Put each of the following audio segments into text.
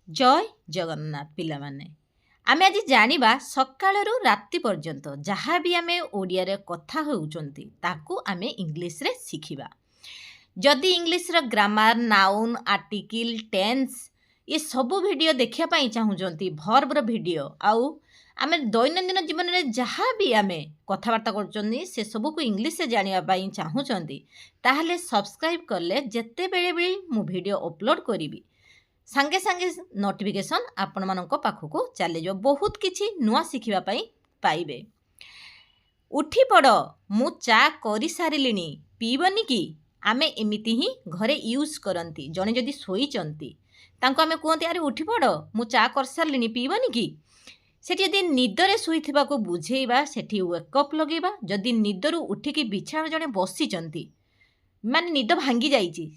जय जगन्नाथ पिला माने आमे आज जानिबा सकाळरू राति पर्यंत जहाँ भी आमे ओडिया रे कथा होउचंती ताकू आमे इंग्लिश रे शिखिबा। जदि इंग्लिश रो ग्रामर नाउन आर्टिकल टेंस ये सबु वीडियो देखिया पई चाहुचंती वर्ब रो वीडियो आउ आमे दैनंदिन जीवन रे जहाँ भी आमे कथावार्ता करचंती से सबु को इंग्लिश से जानिबा पई चाहुचंती ताहले सब्सक्राइब करले जेते बेले बेले मु वीडियो अपलोड करिवि सांगे सांगे नोटिफिकेशन आपण मानक पाखकू चली जो बहुत किछि नुआ शिखिबा पई पाइबे। उठी पड़ मु चा करी सारिलिनी पीबनी कि आमे एमिति ही घरे यूज करंती जने जदि सोईचंती तांको आमे कहंती अरे उठी पड़ मु चा कर सारिलिनी पीबनी कि सेठी यदि निदरे सोईथिबा को बुझेइबा सेठी वेकअप लगेबा जदि निदरु उठिकी बिछाण जने बसिचंती माने निद भांगी जाईची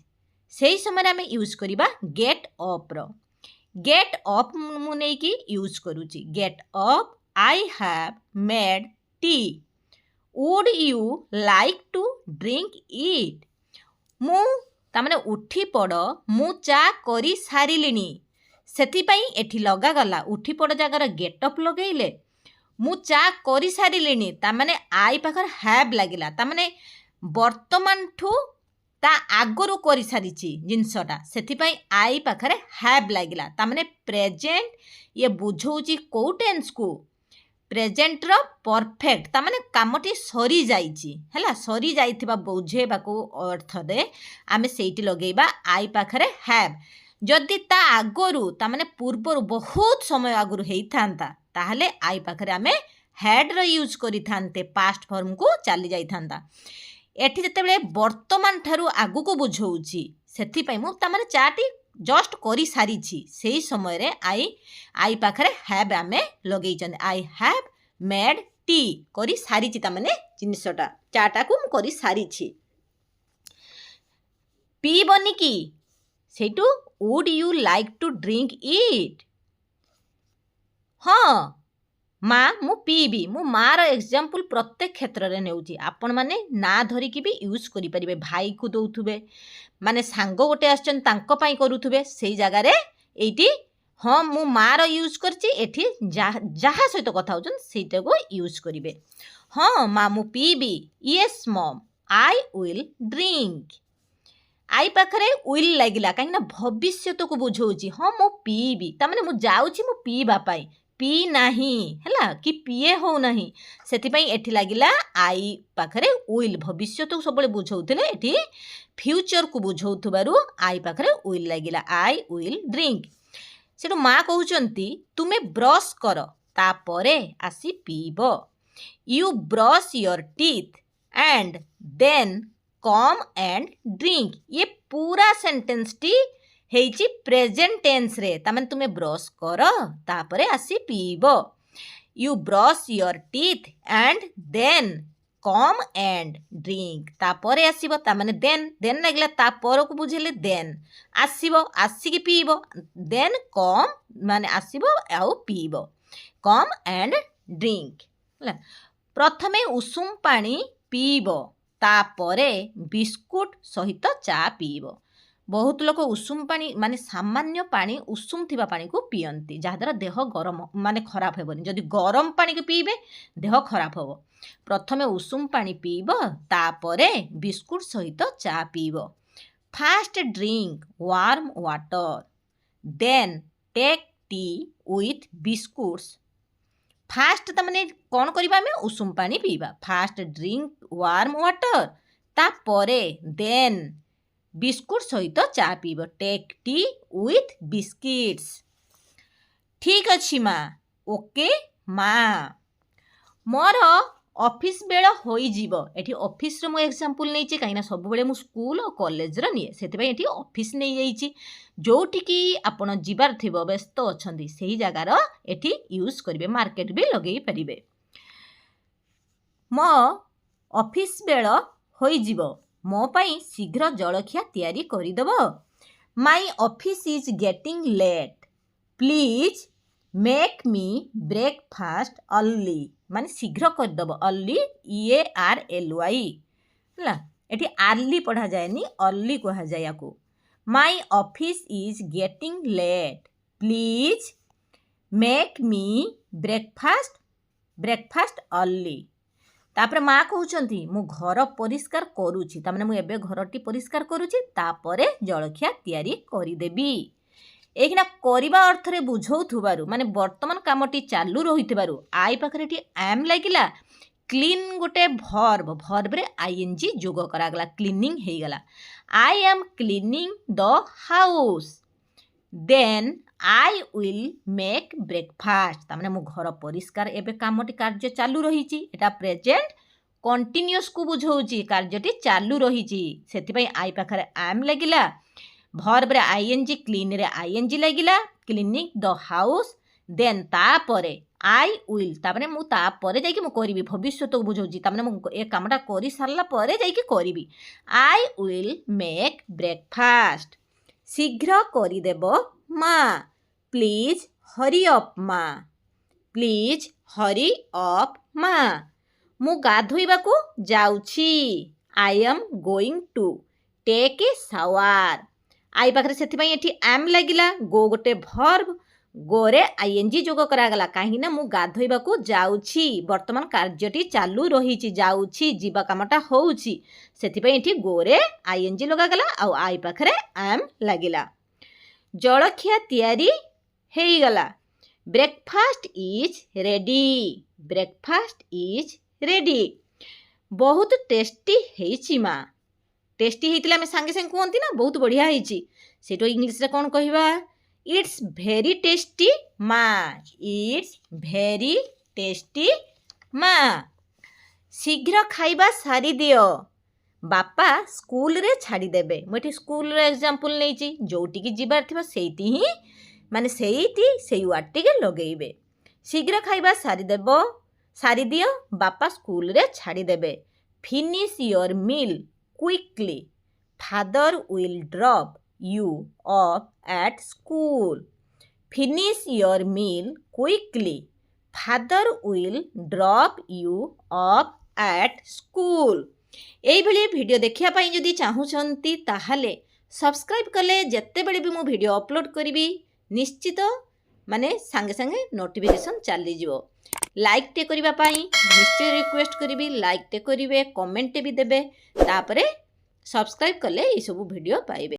से ही समय आम यूज करवा गेट अप गेट अप मुझे कि यूज करुच्ची get up I have made tea would you like to drink it मु तामने उठी पड़ मु चा करी सारिलिनी सेथिपाई एठी लगागला उठी पड़ जगार गेट अप लगेइले मु चा करी सारिलिनी तामने आई पाखर हैव लागिला तामने वर्तमान ठू ता आगरू करी सारिची जिनसटा सेथिपाई आई पाखरे हैव लागिला तामने प्रेजेंट ये बुझौची को टेंस को प्रेजेंट रो परफेक्ट तामने कामटी सरी जाईची हैला सरी जाईथिबा बुझेबाको अर्थ दे आमे सेठी लगेइबा आई पाखरे हैव जदि ता आगरू तामने पूर्वरु बहुत समय आगरू हेइथांता ताहले आई पाखरे आमे हैड रो यूज करि थांते पास्ट फॉर्म को चली जाई थांता एठी जेतेबेले वर्तमान ठारू आगु को बुझौची सेथिपाई मु तामाने चाटी जस्ट करी सारिछि सेही समय रे आई पाखरे हैव आमे लगेइचन आई हैव मेड टी करी सारिछि तामाने जिनिसटा चाटा को मु करी सारिछि पीबनी कि सेटू would you like to drink it हाँ माँ मु पीबी मु मार एग्जाम्पल प्रत्येक क्षेत्र में नेउची आपण माने ना धरिकी भी यूज करि परिबे भाई को दउथुबे माने सांगो गोटे आछन तांको पई करूथुबे सेही जगह रे एठी हाँ मु मार यूज करची एठी जहा सहित कथा होचन सेटा को यूज करिवे हाँ माँ मु पीबी yes mom I will drink आई पाखरे विल लागिला काहे ना भविष्य को बुझौची हाँ मु पीबी ता माने मु जाउची मु पीबा पाई पी नाही हैला कि पीए हो नाही सेथिपाई एठी लागिला आई पाखरे विल भविष्य तो सब बुझौथिले एठी फ्यूचर को बुझौथबारु आई पाखरे विल लागिला आई विल ड्रिंक सेटु माँ कहउचंती तुमे ब्रश कर तापरे आसी पीबो you brush your teeth and then come and drink ये पूरा सेंटेंस टी हेची प्रेजेंट टेंस रे ताମାନେ तुमे ब्रश कर तापरे आसी पीबो you brush your teeth and then come and drink तापरे आसीबो ताମାନେ देन लागला तापर को बुझेले देन आसीबो आसीकी पीबो देन कम माने आसीबो आउ पीबो कम एंड ड्रिंक प्रथमे उषुम पानी पीबो तापरे बिस्कुट सहित चा पीबो बहुत लोग उषुम पानी माने सामान्य पानी उषुम थिबा पानी को पियंती जहाद्वारा देह गरम माने खराब हेबनी जदि गरम पानी को पीबे देह खराब हेबो प्रथमे उषुम पानी पीबो तापरे बिस्कुट सहित चा पीबो fast drink warm water then take tea with biscuits fast तमने कौन करिबा हमें उषुम पानी पीबा फास्ट ड्रिंक वार्म वाटर तापरे देन बिस्कुट सहित चा पीब टेक टी विथ बिस्किट्स ठीक अच्छी माँ ओके माँ मोर ऑफिस बेल होई जीवो एठी ऑफिस रो मु एग्जांपल नै छि काइना सब बेले मु स्कूल और कॉलेज रो निए सेति एठी ऑफिस नै जाई छि जोठी की आपण जीवार थिबो व्यस्त अछंदी सेही जगह रो एठी यूज करिवे मार्केट भी लगेई परिबे मो ऑफिस बेल होई जीवो मो पाई शीघ्र जलखिया तैयारी करिदेव my office is getting late please make me breakfast early माने शीघ्र करदेव अर्ली EARLY है ये आर्ली पढ़ा जाएनी अर्ली कह जाए my office is getting late please make me breakfast early. ତାପରେ ମା କହୁଛନ୍ତି ମୁଁ ଘର ପରିଷ୍କାର କରୁଛି, ତାମାନେ ମୁଁ ଏବେ ଘରଟି ପରିଷ୍କାର କରୁଛି, ତାପରେ ଜଳଖିଆ ତିଆରି କରିଦେବି। ଏଇଖିନା କରିବା ଅର୍ଥରେ ବୁଝଉଥିବାରୁ ମାନେ ବର୍ତ୍ତମାନ କାମଟି ଚାଲୁ ରହିଥିବାରୁ ଆଇ ପାଖରେ ଏଠି am ଲାଗିଲା। କ୍ଲିନ୍ ଗୋଟେ ଭର୍ବରେ ଆଇଏନଜି ଯୋଗ କରାଗଲା, କ୍ଲିନିଂ ହେଇଗଲା। I am cleaning the house, then I will make breakfast. ତାମାନେ ମୁଁ ଘର ପରିଷ୍କାର, ଏବେ କାମଟି କାର୍ଯ୍ୟ ଚାଲୁ ରହିଛି, ଏଟା ପ୍ରେଜେଣ୍ଟ କଣ୍ଟିନ୍ୟୁଅସ୍କୁ ବୁଝଉଛି, କାର୍ଯ୍ୟଟି ଚାଲୁ ରହିଛି, ସେଥିପାଇଁ ଆଇ ପାଖରେ am ଲାଗିଲା। ଭର୍ବରେ ଆଇଏନଜି, କ୍ଲିନ୍ରେ ଆଇଏନଜି ଲାଗିଲା, କ୍ଲିନିଂ ଦ ହାଉସ୍। ଦେନ୍ ତାପରେ ଆଇ ୱିଲ୍, ତାପରେ ମୁଁ ତାପରେ ଯାଇକି ମୁଁ କରିବି, ଭବିଷ୍ୟତକୁ ବୁଝଉଛି, ତାମାନେ ମୁଁ ଏ କାମଟା କରିସାରିଲା ପରେ ଯାଇକି କରିବି। ଆଇ ୱିଲ୍ ମେକ୍ ବ୍ରେକଫାଷ୍ଟ, ଶୀଘ୍ର କରିଦେବ ମା। ପ୍ଲିଜ୍ ହରି ଅପ୍ ମା, ପ୍ଲିଜ୍ ହରି ଅପ୍ ମା। ମୁଁ ଗାଧୋଇବାକୁ ଯାଉଛି, I am going to take a shower. ଆଇ ପାଖରେ ସେଥିପାଇଁ ଏଠି am ଲାଗିଲା, ଗୋ ଗୋଟେ ଭର୍ବ, ଗୋରେ ଆଇଏନଜି ଯୋଗ କରାଗଲା, କାହିଁକିନା ମୁଁ ଗାଧୋଇବାକୁ ଯାଉଛି, ବର୍ତ୍ତମାନ କାର୍ଯ୍ୟଟି ଚାଲୁ ରହିଛି, ଯାଉଛି, ଯିବା କାମଟା ହେଉଛି, ସେଥିପାଇଁ ଏଠି ଗୋରେ ଆଇଏନଜି ଲଗାଗଲା, ଆଉ ଆଇ ପାଖରେ am ଲାଗିଲା। ଜଳଖିଆ ତିଆରି ହେଇଗଲା, breakfast is ready, breakfast is ready. ବହୁତ ଟେଷ୍ଟି ହେଇଛି ମା। ଟେଷ୍ଟି ହେଇଥିଲେ ଆମେ ସାଙ୍ଗେ ସାଙ୍ଗେ କୁହନ୍ତି ନା ବହୁତ ବଢ଼ିଆ ହେଇଛି, ସେଇଠୁ ଇଂଲିଶରେ କ'ଣ କହିବା? ଇଟ୍ସ ଭେରି ଟେଷ୍ଟି ମା, ଇଟ୍ସ ଭେରି ଟେଷ୍ଟି ମା। ଶୀଘ୍ର ଖାଇବା ସାରିଦିଅ, ବାପା ସ୍କୁଲରେ ଛାଡ଼ିଦେବେ। ମୁଁ ଏଠି ସ୍କୁଲର ଏକ୍ଜାମ୍ପଲ୍ ନେଇଛି, ଯେଉଁଠିକି ଯିବାର ଥିବ ସେଇଠି ହିଁ ମାନେ ସେଇ ୱାର୍ଡ଼ଟିକେ ଲଗେଇବେ। ଶୀଘ୍ର ଖାଇବା ସାରିଦିଅ, ବାପା ସ୍କୁଲରେ ଛାଡ଼ିଦେବେ। Finish your meal quickly, father will drop you off at school. Finish your meal quickly, father will drop you off at school. ଏଇଭଳି ଭିଡ଼ିଓ ଦେଖିବା ପାଇଁ ଯଦି ଚାହୁଁଛନ୍ତି ତାହେଲେ ସବସ୍କ୍ରାଇବ୍ କଲେ ଯେତେବେଳେ ବି ମୁଁ ଭିଡ଼ିଓ ଅପଲୋଡ଼ କରିବି ନିଶ୍ଚିତ ମାନେ ସାଙ୍ଗେ ସାଙ୍ଗେ ନୋଟିଫିକେସନ୍ ଚାଲିଯିବ। ଲାଇକ୍ଟେ କରିବା ପାଇଁ ନିଶ୍ଚୟ ରିକ୍ୱେଷ୍ଟ କରିବି, ଲାଇକ୍ଟେ କରିବେ, କମେଣ୍ଟଟେ ବି ଦେବେ, ତାପରେ ସବସ୍କ୍ରାଇବ୍ କଲେ ଏଇସବୁ ଭିଡ଼ିଓ ପାଇବେ।